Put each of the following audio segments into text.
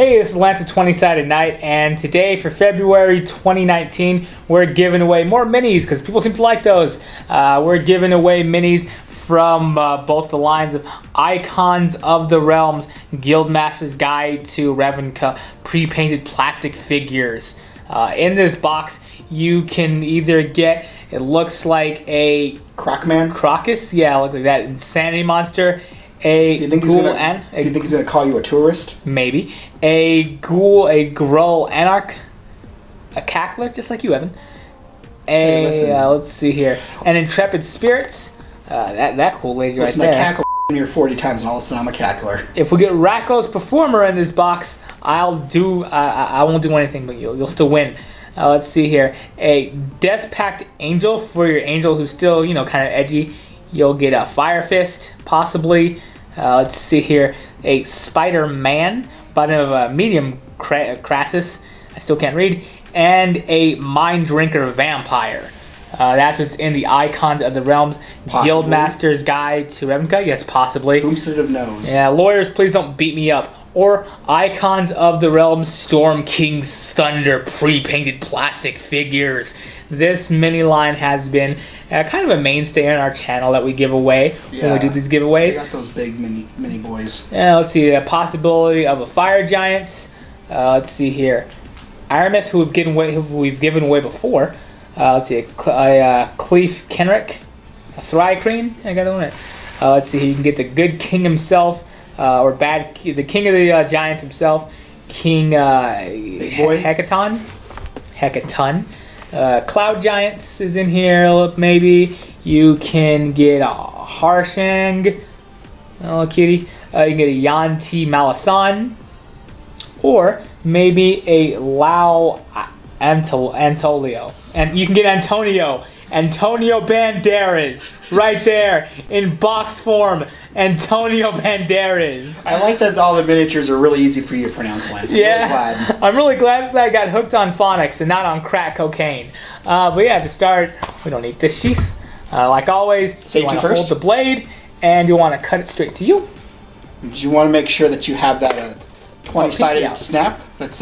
Hey, this is Lance with 20-Sided Night, and today for February 2019, we're giving away more minis because people seem to like those. We're giving away minis from both the lines of Icons of the Realms, Guildmasters Guide to Ravnica pre-painted plastic figures. In this box, you can either get, it looks like a Crocus, yeah, looks like that insanity monster. Do you think he's gonna call you a tourist? Maybe. A ghoul, a Gruul Anarch, a Cackler, just like you, Evan. Let's see here. An Intrepid Spirits. That cool lady right there. Listen, I cackle here 40 times and all of a sudden I'm a cackler. If we get Rakos Performer in this box, I won't do anything, but you'll still win. Let's see here. A Death Pact Angel for your angel who's still, kind of edgy. You'll get a Fire Fist, possibly. Let's see here. A Spider-Man by the name of Medium Crassus. I still can't read. And a Mind Drinker Vampire. That's what's in the Icons of the Realms Guildmasters Guide to Ravnica. Yes, possibly. Whom should have knows? Yeah, lawyers, please don't beat me up. Or Icons of the Realms Storm King's Thunder pre-painted plastic figures. This mini line has been kind of a mainstay on our channel that we give away when we do these giveaways. I got those big mini boys. Let's see, a possibility of a Fire Giant. Let's see here. Aramis, who we've given away before. Let's see, a Cleef Kenrick. A Thrycreen. I got one. Let's see, you can get the Good King himself. Or the King of the Giants himself. King Big Boy. Hecaton. Cloud Giants is in here, maybe. You can get a Harshang. Oh, kitty. You can get a Yanti Malasan. Or maybe a Lau Antolio. And you can get Antonio Banderas. Right there, in box form. Antonio Banderas. I like that all the miniatures are really easy for you to pronounce, Lance. I'm really glad that I got hooked on phonics and not on crack cocaine. But yeah, to start, we don't need this sheath. Like always, you want to hold the blade, and you want to cut it straight to you. You want to make sure that you have that 20-sided snap. That's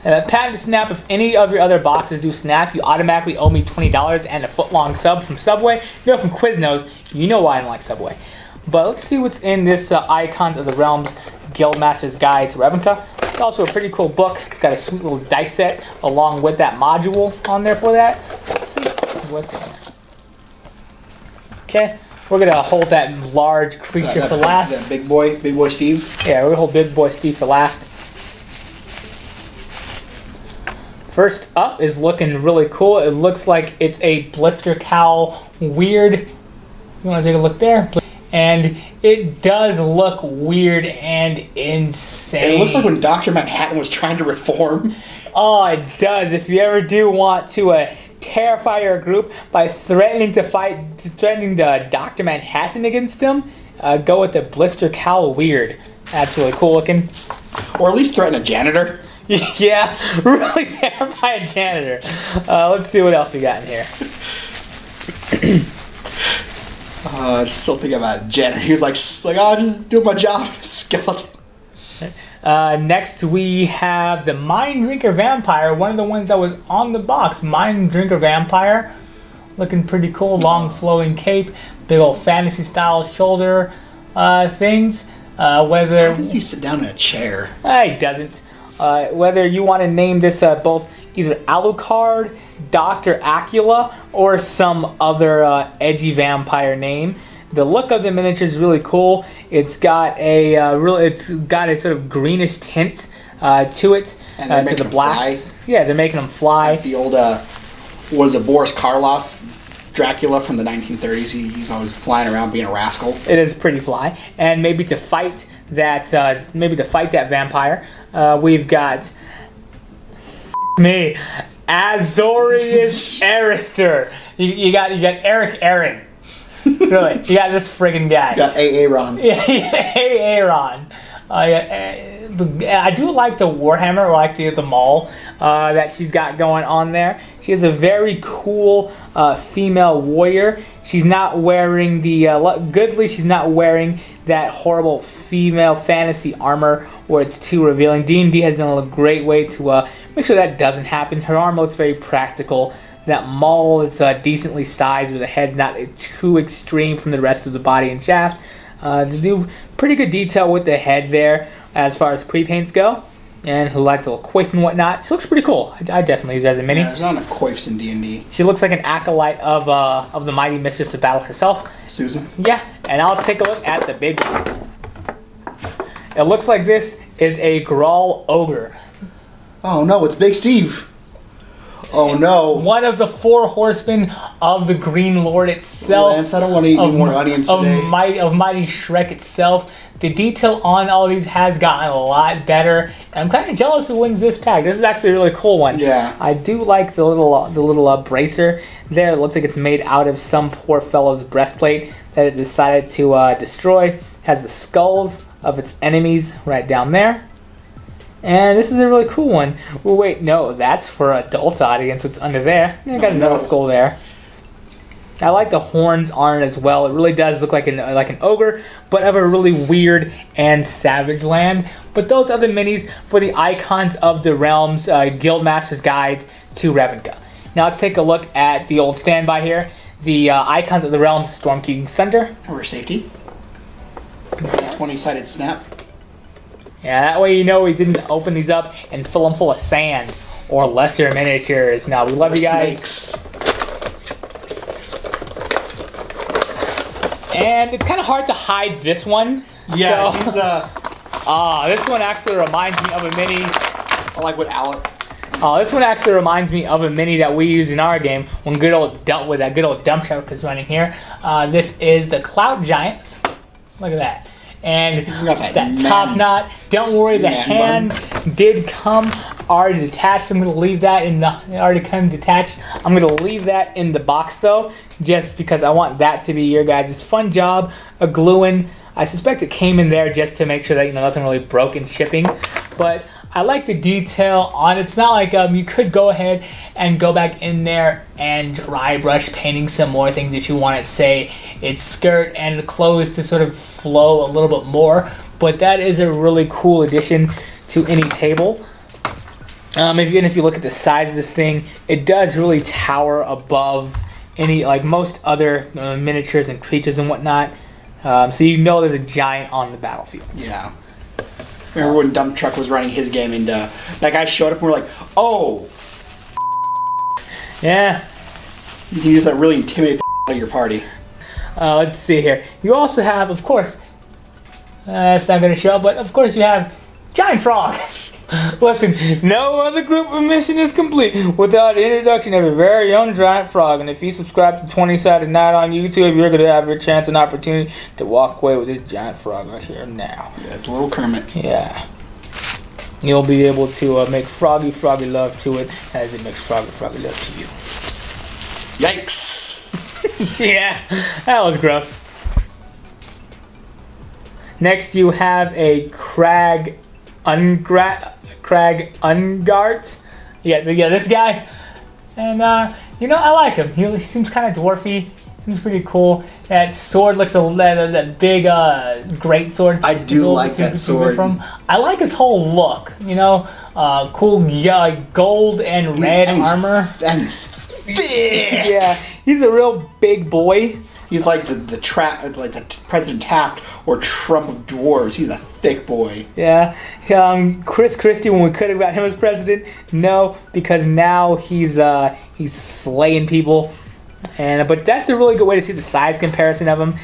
patent snap. If any of your other boxes do snap, you automatically owe me $20 and a foot-long sub from Subway. From Quiznos, you know why I don't like Subway. But let's see what's in this Icons of the Realms Guildmasters Guide to Ravnica. It's also a pretty cool book. It's got a sweet little dice set along with that module on there for that. Let's see what's in there. Okay, we're gonna hold that large creature for last. That big boy Steve. Yeah, we're gonna hold Big Boy Steve for last. First up is looking really cool. It looks like it's a Blister Cowl Weird. You want to take a look there? And it does look weird and insane. It looks like when Dr. Manhattan was trying to reform. Oh, it does. If you ever do want to terrify your group by threatening the Dr. Manhattan against them, go with the Blister Cowl Weird. That's really cool looking. Or at least threaten a janitor. Yeah, really terrify a janitor. Let's see what else we got in here. Just still thinking about janitor. He was like, I'll just do my job. Skeleton. Next we have the Mind Drinker Vampire, one of the ones that was on the box. Mind Drinker Vampire, looking pretty cool. Long flowing cape, big old fantasy style shoulder things. How does he sit down in a chair? He doesn't. Whether you want to name this both either Alucard, Dr. Acula, or some other edgy vampire name. The look of the miniature is really cool. It's got a sort of greenish tint to it, and to the blacks. Yeah, they're making them fly. Like the old Boris Karloff Dracula from the 1930s. He's always flying around being a rascal. It is pretty fly, and maybe to fight that vampire, we've got Azorius Arister. You got Eric Aaron. Really, you got this friggin' guy. You got Aaron. Yeah, Aaron. I do like the Warhammer, or like the Maul that she's got going on there. She has a very cool female warrior. She's not wearing the Goodly. She's not wearing that horrible female fantasy armor where it's too revealing. D&D has done a great way to make sure that doesn't happen. Her armor looks very practical. That maul is decently sized, where the head's not too extreme from the rest of the body and shaft. They do pretty good detail with the head there as far as pre-paints go. And who likes a little coif and whatnot. She looks pretty cool. I definitely use her as a mini. Yeah, there's not enough coifs in D&D. She looks like an acolyte of the mighty mistress of battle herself. Susan? Yeah, and now let's take a look at the big one. It looks like this is a Grawl Ogre. Oh no, it's Big Steve. Oh no. One of the 4 horsemen of the Green Lord itself. Lance, I don't want to eat any more onions today. Of mighty Shrek itself. The detail on all these has gotten a lot better. And I'm kind of jealous who wins this pack. This is actually a really cool one. Yeah. I do like the little bracer there. It looks like it's made out of some poor fellow's breastplate that it decided to destroy. Has the skulls of its enemies right down there. And this is a really cool one. Oh, wait, no, that's for adult audience. It's under there. I got another skull there. I like the horns on it as well. It really does look like an ogre, but of a really weird and savage land. But those are the minis for the Icons of the Realms Guildmasters Guides to Ravnica. Now let's take a look at the old standby here. The Icons of the Realms Storm King Thunder. Over safety. 20-sided snap. Yeah, that way you know we didn't open these up and fill them full of sand or lesser miniatures. Now, we love you guys. Snakes. And it's kind of hard to hide this one. Yeah, so, he's this one actually reminds me of a mini. I like what Alec. This one actually reminds me of a mini that we use in our game when with that good old dump truck is running here. This is the Cloud Giants. Look at that. And that top knot. Don't worry, the hand did come already detached. I'm going to leave that in the already come detached. I'm going to leave that in the box though, just because I want that to be your guys' fun job of gluing. I suspect it came in there just to make sure that nothing really broke in shipping, but I like the detail on it. It's not like you could go ahead and go back in there and dry brush painting some more things if you want to say its skirt and the clothes to sort of flow a little bit more. But that is a really cool addition to any table. If you look at the size of this thing, it does really tower above any most other miniatures and creatures and whatnot. So you know there's a giant on the battlefield. Yeah. Remember when Dump Truck was running his game and that guy showed up and we're like, oh! Yeah. You can use that really intimidate out of your party. Let's see here. You also have, of course, it's not going to show, but of course you have Giant Frog. Listen, no other group of mission is complete without the introduction of a very own Giant Frog. And if you subscribe to 20-Sided Night on YouTube, you're going to have your chance and opportunity to walk away with this Giant Frog right here now. Yeah, it's a little Kermit. Yeah. You'll be able to make froggy love to it as it makes froggy love to you. Yikes! Yeah, that was gross. Next you have a Crag Ungarts. Yeah, this guy. And, I like him. He seems kind of dwarfy. Seems pretty cool. That sword looks that big great sword. I do like that sword. I like his whole look. Cool gold and red armor. And he's thick. Yeah, he's a real big boy. He's like the President Taft or Trump of dwarves. He's a thick boy. Yeah. Chris Christie, when we could have got him as president, no, because now he's slaying people. But that's a really good way to see the size comparison of him.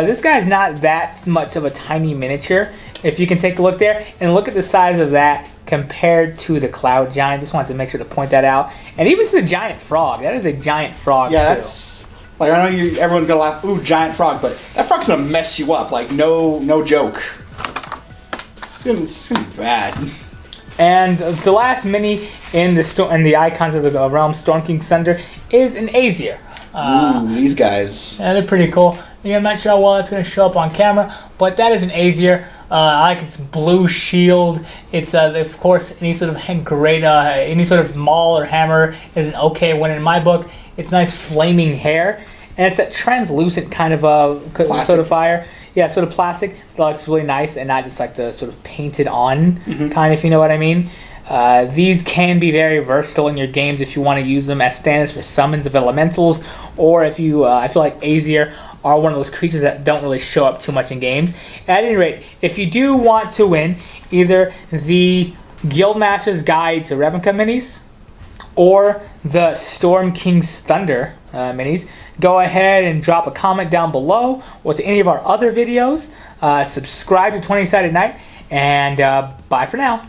This guy's not that much of a tiny miniature. If you can take a look there and look at the size of that compared to the Cloud Giant. Just wanted to make sure to point that out. And even to the Giant Frog. That is a giant frog, yeah, too. That's... I know everyone's gonna laugh, ooh, giant frog, but that frog's gonna mess you up, no joke. It's gonna be bad. And the last mini in the Icons of the Realm Storm King Thunder is an Aesir. Ooh, these guys. Yeah, they're pretty cool. I'm not sure how well it's going to show up on camera, but that is an Aesir. I like its blue shield. It's of course any sort of any sort of maul or hammer is an okay one in my book. It's nice flaming hair, and it's that translucent kind of sort of fire. Yeah, sort of plastic that looks really nice, and not just like the sort of painted on kind, if you know what I mean. These can be very versatile in your games if you want to use them as standards for summons of elementals, or if you, I feel like Aesir are one of those creatures that don't really show up too much in games. At any rate, if you do want to win either the Guildmasters Guide to Ravnica minis or the Storm King's Thunder minis, go ahead and drop a comment down below, or to any of our other videos. Subscribe to 20 Sided Knight, and bye for now.